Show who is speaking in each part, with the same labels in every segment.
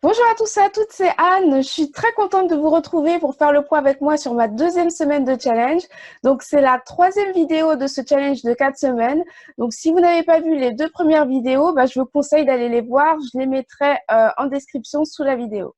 Speaker 1: Bonjour à tous et à toutes, c'est Anne. Je suis très contente de vous retrouver pour faire le point avec moi sur ma deuxième semaine de challenge. Donc, c'est la troisième vidéo de ce challenge de 4 semaines. Donc, si vous n'avez pas vu les deux premières vidéos, je vous conseille d'aller les voir. Je les mettrai en description sous la vidéo.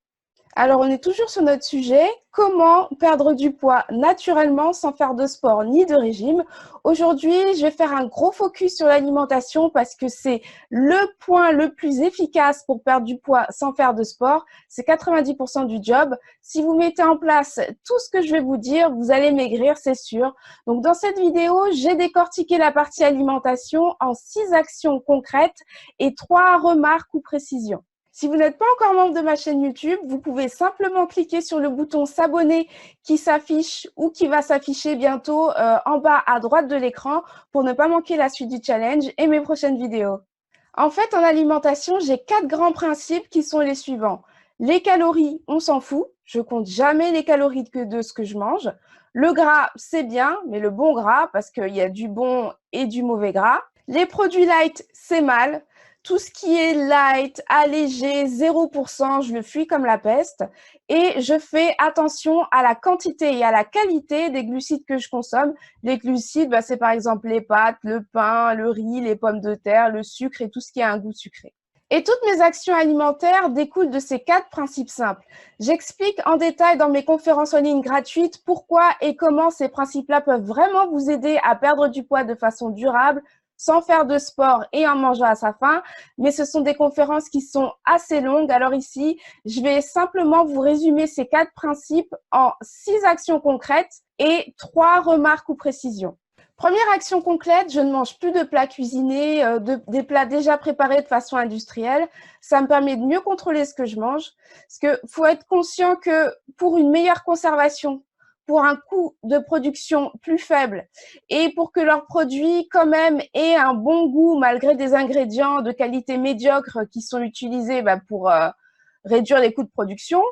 Speaker 1: Alors, on est toujours sur notre sujet, comment perdre du poids naturellement sans faire de sport ni de régime. Aujourd'hui, je vais faire un gros focus sur l'alimentation parce que c'est le point le plus efficace pour perdre du poids sans faire de sport. C'est 90% du job. Si vous mettez en place tout ce que je vais vous dire, vous allez maigrir, c'est sûr. Donc, dans cette vidéo, j'ai décortiqué la partie alimentation en 6 actions concrètes et 3 remarques ou précisions. Si vous n'êtes pas encore membre de ma chaîne YouTube, vous pouvez simplement cliquer sur le bouton s'abonner qui s'affiche ou qui va s'afficher bientôt en bas à droite de l'écran pour ne pas manquer la suite du challenge et mes prochaines vidéos. En fait, en alimentation, j'ai 4 grands principes qui sont les suivants. Les calories, on s'en fout. Je compte jamais les calories de ce que je mange. Le gras, c'est bien, mais le bon gras, parce qu'il y a du bon et du mauvais gras. Les produits light, c'est mal. Tout ce qui est light, allégé, 0%, je le fuis comme la peste. Et je fais attention à la quantité et à la qualité des glucides que je consomme. Les glucides, c'est par exemple les pâtes, le pain, le riz, les pommes de terre, le sucre et tout ce qui a un goût sucré. Et toutes mes actions alimentaires découlent de ces 4 principes simples. J'explique en détail dans mes conférences en ligne gratuites pourquoi et comment ces principes-là peuvent vraiment vous aider à perdre du poids de façon durable, sans faire de sport et en mangeant à sa faim, mais ce sont des conférences qui sont assez longues. Alors ici, je vais simplement vous résumer ces 4 principes en 6 actions concrètes et 3 remarques ou précisions. Première action concrète, je ne mange plus de plats cuisinés, des plats déjà préparés de façon industrielle. Ça me permet de mieux contrôler ce que je mange. Parce qu'il faut être conscient que pour une meilleure conservation, pour un coût de production plus faible et pour que leurs produits quand même aient un bon goût malgré des ingrédients de qualité médiocre qui sont utilisés pour réduire les coûts de production,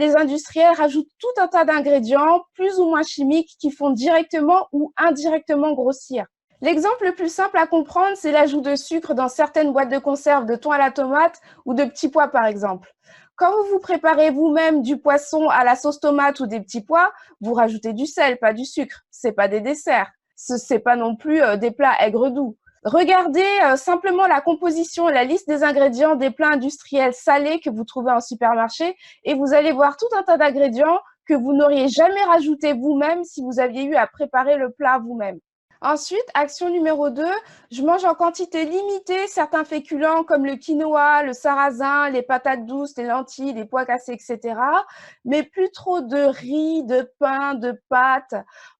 Speaker 1: les industriels rajoutent tout un tas d'ingrédients plus ou moins chimiques qui font directement ou indirectement grossir. L'exemple le plus simple à comprendre, c'est l'ajout de sucre dans certaines boîtes de conserve de thon à la tomate ou de petits pois par exemple. Quand vous préparez vous-même du poisson à la sauce tomate ou des petits pois, vous rajoutez du sel, pas du sucre. C'est pas des desserts. C'est pas non plus des plats aigres doux. Regardez simplement la composition et la liste des ingrédients des plats industriels salés que vous trouvez en supermarché et vous allez voir tout un tas d'ingrédients que vous n'auriez jamais rajoutés vous-même si vous aviez eu à préparer le plat vous-même. Ensuite, action numéro 2, je mange en quantité limitée certains féculents comme le quinoa, le sarrasin, les patates douces, les lentilles, les pois cassés, etc. Mais plus trop de riz, de pain, de pâtes.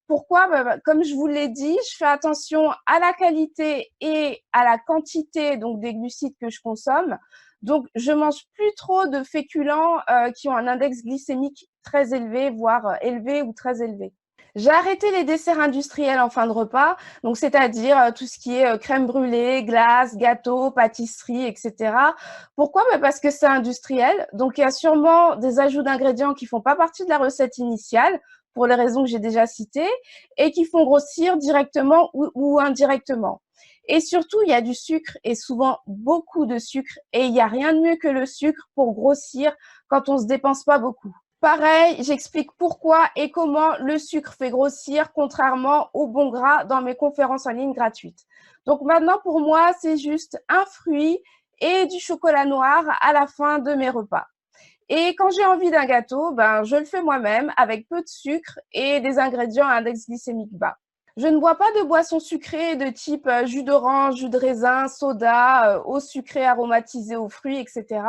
Speaker 1: Pourquoi? Comme je vous l'ai dit, je fais attention à la qualité et à la quantité donc des glucides que je consomme. Donc, je mange plus trop de féculents qui ont un index glycémique très élevé, voire élevé ou très élevé. J'ai arrêté les desserts industriels en fin de repas, donc c'est-à-dire tout ce qui est crème brûlée, glace, gâteau, pâtisserie, etc. Pourquoi? Parce que c'est industriel, donc il y a sûrement des ajouts d'ingrédients qui font pas partie de la recette initiale, pour les raisons que j'ai déjà citées, et qui font grossir directement ou indirectement. Et surtout, il y a du sucre et souvent beaucoup de sucre, et il n'y a rien de mieux que le sucre pour grossir quand on se dépense pas beaucoup. Pareil, j'explique pourquoi et comment le sucre fait grossir, contrairement au bon gras dans mes conférences en ligne gratuites. Donc maintenant, pour moi, c'est juste un fruit et du chocolat noir à la fin de mes repas. Et quand j'ai envie d'un gâteau, je le fais moi-même avec peu de sucre et des ingrédients à index glycémique bas. Je ne bois pas de boissons sucrées de type jus d'orange, jus de raisin, soda, eau sucrée aromatisée aux fruits, etc.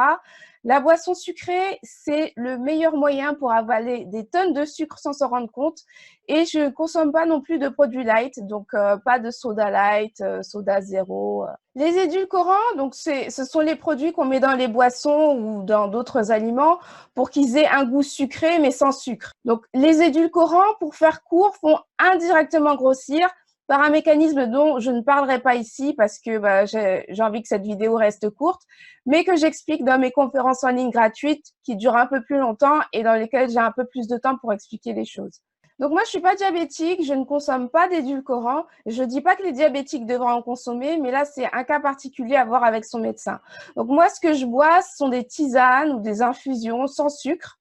Speaker 1: La boisson sucrée, c'est le meilleur moyen pour avaler des tonnes de sucre sans s'en rendre compte. Et je ne consomme pas non plus de produits light, donc pas de soda light, soda zéro. Les édulcorants, donc ce sont les produits qu'on met dans les boissons ou dans d'autres aliments pour qu'ils aient un goût sucré mais sans sucre. Donc les édulcorants, pour faire court, font indirectement grossir par un mécanisme dont je ne parlerai pas ici parce que j'ai envie que cette vidéo reste courte, mais que j'explique dans mes conférences en ligne gratuites qui durent un peu plus longtemps et dans lesquelles j'ai un peu plus de temps pour expliquer les choses. Donc moi, je suis pas diabétique, je ne consomme pas d'édulcorants. Je dis pas que les diabétiques devraient en consommer, mais là, c'est un cas particulier à voir avec son médecin. Donc moi, ce que je bois, ce sont des tisanes ou des infusions sans sucre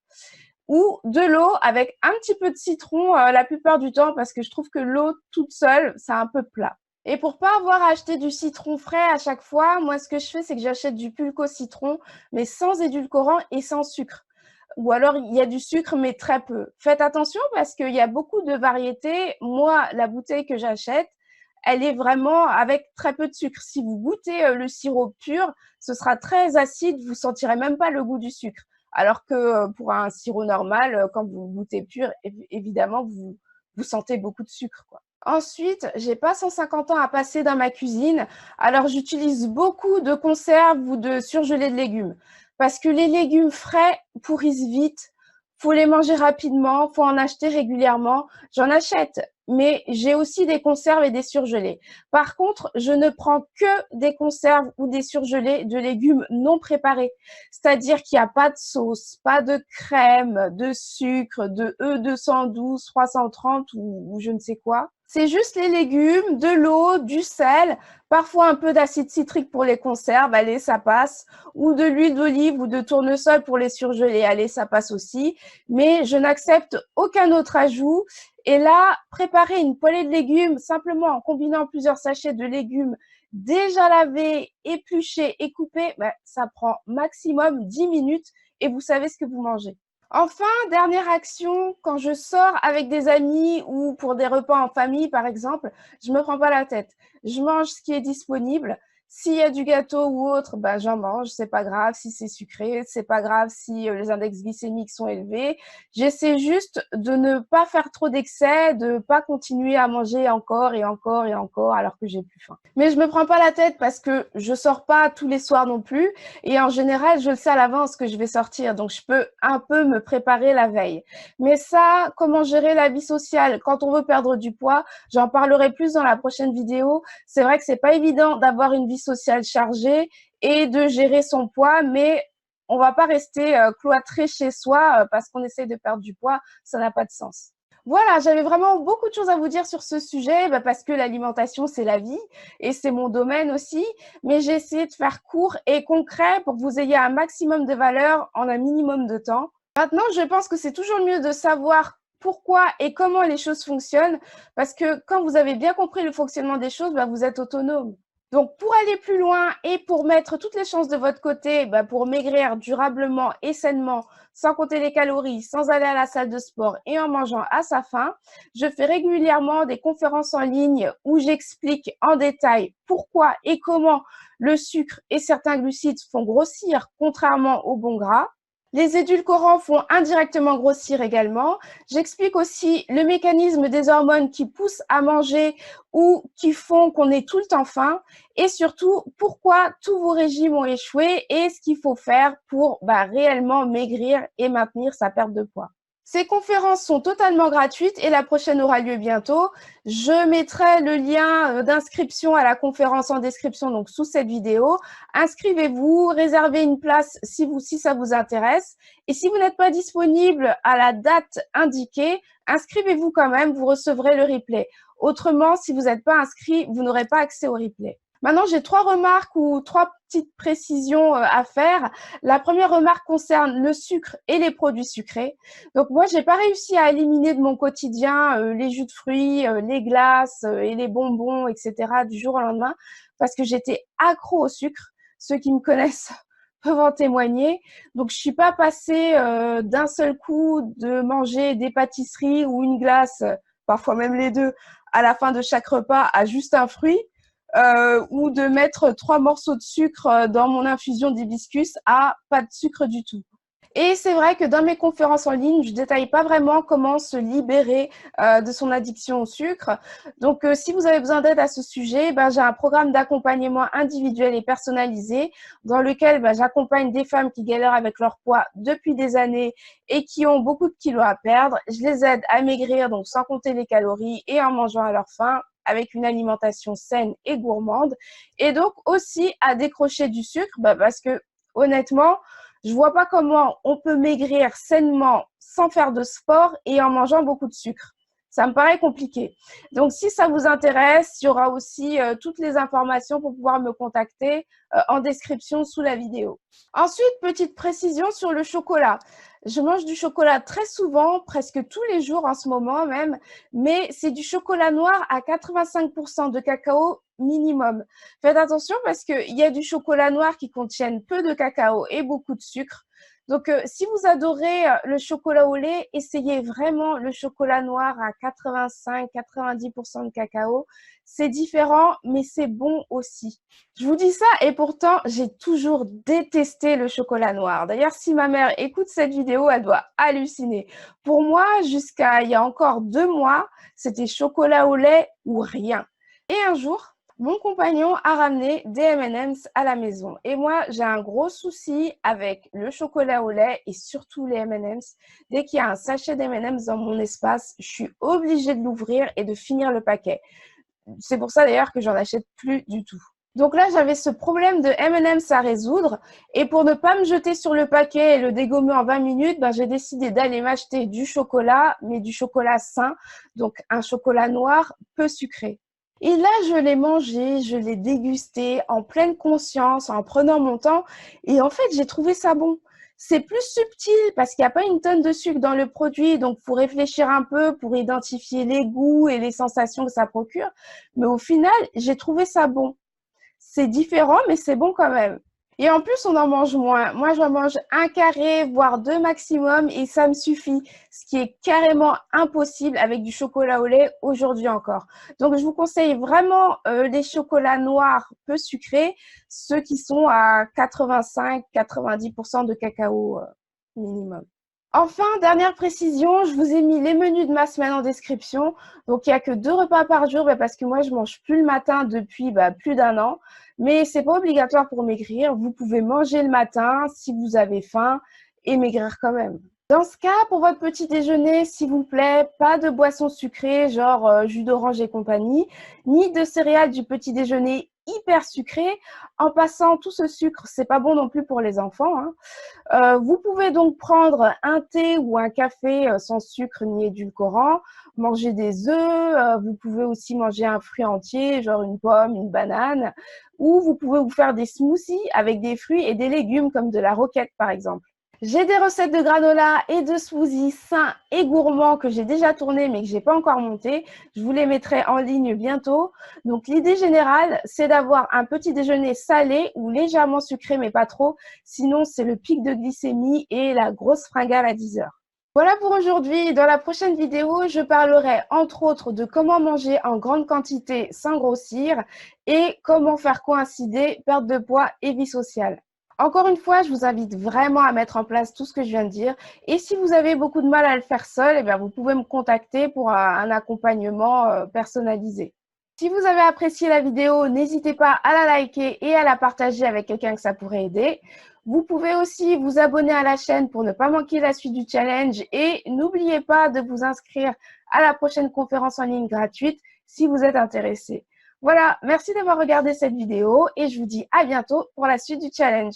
Speaker 1: ou de l'eau avec un petit peu de citron la plupart du temps parce que je trouve que l'eau toute seule, c'est un peu plat. Et pour pas avoir à acheter du citron frais à chaque fois, moi, ce que je fais, c'est que j'achète du pulco citron, mais sans édulcorant et sans sucre. Ou alors, il y a du sucre, mais très peu. Faites attention parce qu'il y a beaucoup de variétés. Moi, la bouteille que j'achète, elle est vraiment avec très peu de sucre. Si vous goûtez le sirop pur, ce sera très acide, vous sentirez même pas le goût du sucre. Alors que pour un sirop normal, quand vous goûtez pur, évidemment, vous sentez beaucoup de sucre, quoi. Ensuite, j'ai pas 150 ans à passer dans ma cuisine, alors j'utilise beaucoup de conserves ou de surgelés de légumes. Parce que les légumes frais pourrissent vite, faut les manger rapidement, faut en acheter régulièrement. J'en achète, mais j'ai aussi des conserves et des surgelés. Par contre, je ne prends que des conserves ou des surgelés de légumes non préparés. C'est-à-dire qu'il n'y a pas de sauce, pas de crème, de sucre, de E212, 330 ou je ne sais quoi. C'est juste les légumes, de l'eau, du sel, parfois un peu d'acide citrique pour les conserves, allez, ça passe, ou de l'huile d'olive ou de tournesol pour les surgeler, allez, ça passe aussi. Mais je n'accepte aucun autre ajout. Et là, préparer une poêlée de légumes simplement en combinant plusieurs sachets de légumes déjà lavés, épluchés et coupés, ça prend maximum 10 minutes et vous savez ce que vous mangez. Enfin, dernière action, quand je sors avec des amis ou pour des repas en famille, par exemple, je me prends pas la tête. Je mange ce qui est disponible. S'il y a du gâteau ou autre, j'en mange, c'est pas grave. Si c'est sucré, c'est pas grave si les index glycémiques sont élevés. J'essaie juste de ne pas faire trop d'excès, de pas continuer à manger encore et encore et encore alors que j'ai plus faim. Mais je me prends pas la tête parce que je sors pas tous les soirs non plus. Et en général, je le sais à l'avance que je vais sortir, donc je peux un peu me préparer la veille. Mais ça, comment gérer la vie sociale quand on veut perdre du poids, j'en parlerai plus dans la prochaine vidéo. C'est vrai que c'est pas évident d'avoir une vie sociale chargée et de gérer son poids, mais on va pas rester cloîtré chez soi parce qu'on essaye de perdre du poids, ça n'a pas de sens. Voilà, j'avais vraiment beaucoup de choses à vous dire sur ce sujet parce que l'alimentation, c'est la vie et c'est mon domaine aussi. Mais j'ai essayé de faire court et concret pour que vous ayez un maximum de valeur en un minimum de temps. Maintenant, je pense que c'est toujours mieux de savoir pourquoi et comment les choses fonctionnent parce que quand vous avez bien compris le fonctionnement des choses, vous êtes autonome. Donc, pour aller plus loin et pour mettre toutes les chances de votre côté, pour maigrir durablement et sainement, sans compter les calories, sans aller à la salle de sport et en mangeant à sa faim, je fais régulièrement des conférences en ligne où j'explique en détail pourquoi et comment le sucre et certains glucides font grossir, contrairement au bon gras. Les édulcorants font indirectement grossir également. J'explique aussi le mécanisme des hormones qui poussent à manger ou qui font qu'on est tout le temps faim et surtout pourquoi tous vos régimes ont échoué et ce qu'il faut faire pour réellement maigrir et maintenir sa perte de poids. Ces conférences sont totalement gratuites et la prochaine aura lieu bientôt. Je mettrai le lien d'inscription à la conférence en description, donc sous cette vidéo. Inscrivez-vous, réservez une place si ça vous intéresse. Et si vous n'êtes pas disponible à la date indiquée, inscrivez-vous quand même, vous recevrez le replay. Autrement, si vous n'êtes pas inscrit, vous n'aurez pas accès au replay. Maintenant, j'ai 3 remarques ou 3 petites précisions à faire. La première remarque concerne le sucre et les produits sucrés. Donc moi, j'ai pas réussi à éliminer de mon quotidien les jus de fruits, les glaces et les bonbons, etc. du jour au lendemain parce que j'étais accro au sucre. Ceux qui me connaissent peuvent en témoigner. Donc, je suis pas passée d'un seul coup de manger des pâtisseries ou une glace, parfois même les deux, à la fin de chaque repas à juste un fruit. Ou de mettre 3 morceaux de sucre dans mon infusion d'hibiscus à pas de sucre du tout. Et c'est vrai que dans mes conférences en ligne, je ne détaille pas vraiment comment se libérer de son addiction au sucre. Donc, si vous avez besoin d'aide à ce sujet, j'ai un programme d'accompagnement individuel et personnalisé dans lequel j'accompagne des femmes qui galèrent avec leur poids depuis des années et qui ont beaucoup de kilos à perdre. Je les aide à maigrir, donc sans compter les calories et en mangeant à leur faim, avec une alimentation saine et gourmande. Et donc aussi à décrocher du sucre parce que honnêtement, je vois pas comment on peut maigrir sainement sans faire de sport et en mangeant beaucoup de sucre. Ça me paraît compliqué. Donc, si ça vous intéresse, il y aura aussi toutes les informations pour pouvoir me contacter en description sous la vidéo. Ensuite, petite précision sur le chocolat. Je mange du chocolat très souvent, presque tous les jours en ce moment même, mais c'est du chocolat noir à 85% de cacao minimum. Faites attention parce qu'il y a du chocolat noir qui contient peu de cacao et beaucoup de sucre. Donc, si vous adorez le chocolat au lait, essayez vraiment le chocolat noir à 85-90% de cacao. C'est différent, mais c'est bon aussi. Je vous dis ça et pourtant, j'ai toujours détesté le chocolat noir. D'ailleurs, si ma mère écoute cette vidéo, elle doit halluciner. Pour moi, jusqu'à il y a encore 2 mois, c'était chocolat au lait ou rien. Et un jour, mon compagnon a ramené des M&M's à la maison. Et moi, j'ai un gros souci avec le chocolat au lait et surtout les M&M's. Dès qu'il y a un sachet d'M&M's dans mon espace, je suis obligée de l'ouvrir et de finir le paquet. C'est pour ça d'ailleurs que j'en achète plus du tout. Donc là, j'avais ce problème de M&M's à résoudre. Et pour ne pas me jeter sur le paquet et le dégommer en 20 minutes, j'ai décidé d'aller m'acheter du chocolat, mais du chocolat sain. Donc un chocolat noir peu sucré. Et là, je l'ai mangé, je l'ai dégusté en pleine conscience, en prenant mon temps. Et en fait, j'ai trouvé ça bon. C'est plus subtil parce qu'il n'y a pas une tonne de sucre dans le produit, donc il faut réfléchir un peu pour identifier les goûts et les sensations que ça procure. Mais au final, j'ai trouvé ça bon. C'est différent, mais c'est bon quand même. Et en plus, on en mange moins. Moi, j'en mange 1 carré, voire 2 maximum, et ça me suffit. Ce qui est carrément impossible avec du chocolat au lait aujourd'hui encore. Donc, je vous conseille vraiment les chocolats noirs peu sucrés, ceux qui sont à 85-90% de cacao minimum. Enfin, dernière précision, je vous ai mis les menus de ma semaine en description. Donc, il n'y a que 2 repas par jour parce que moi, je ne mange plus le matin depuis plus d'1 an. Mais ce n'est pas obligatoire pour maigrir. Vous pouvez manger le matin si vous avez faim et maigrir quand même. Dans ce cas, pour votre petit déjeuner, s'il vous plaît, pas de boissons sucrées, genre jus d'orange et compagnie, ni de céréales du petit déjeuner hyper sucré. En passant, tout ce sucre, c'est pas bon non plus pour les enfants, hein. Vous pouvez donc prendre un thé ou un café sans sucre ni édulcorant, manger des œufs, vous pouvez aussi manger un fruit entier, genre une pomme, une banane, ou vous pouvez vous faire des smoothies avec des fruits et des légumes comme de la roquette par exemple. J'ai des recettes de granola et de smoothies sains et gourmands que j'ai déjà tournées mais que je n'ai pas encore montées. Je vous les mettrai en ligne bientôt. Donc l'idée générale, c'est d'avoir un petit déjeuner salé ou légèrement sucré mais pas trop. Sinon, c'est le pic de glycémie et la grosse fringale à 10 heures. Voilà pour aujourd'hui. Dans la prochaine vidéo, je parlerai entre autres de comment manger en grande quantité sans grossir et comment faire coïncider perte de poids et vie sociale. Encore une fois, je vous invite vraiment à mettre en place tout ce que je viens de dire. Et si vous avez beaucoup de mal à le faire seul, eh bien, vous pouvez me contacter pour un accompagnement personnalisé. Si vous avez apprécié la vidéo, n'hésitez pas à la liker et à la partager avec quelqu'un que ça pourrait aider. Vous pouvez aussi vous abonner à la chaîne pour ne pas manquer la suite du challenge. Et n'oubliez pas de vous inscrire à la prochaine conférence en ligne gratuite si vous êtes intéressé. Voilà, merci d'avoir regardé cette vidéo et je vous dis à bientôt pour la suite du challenge.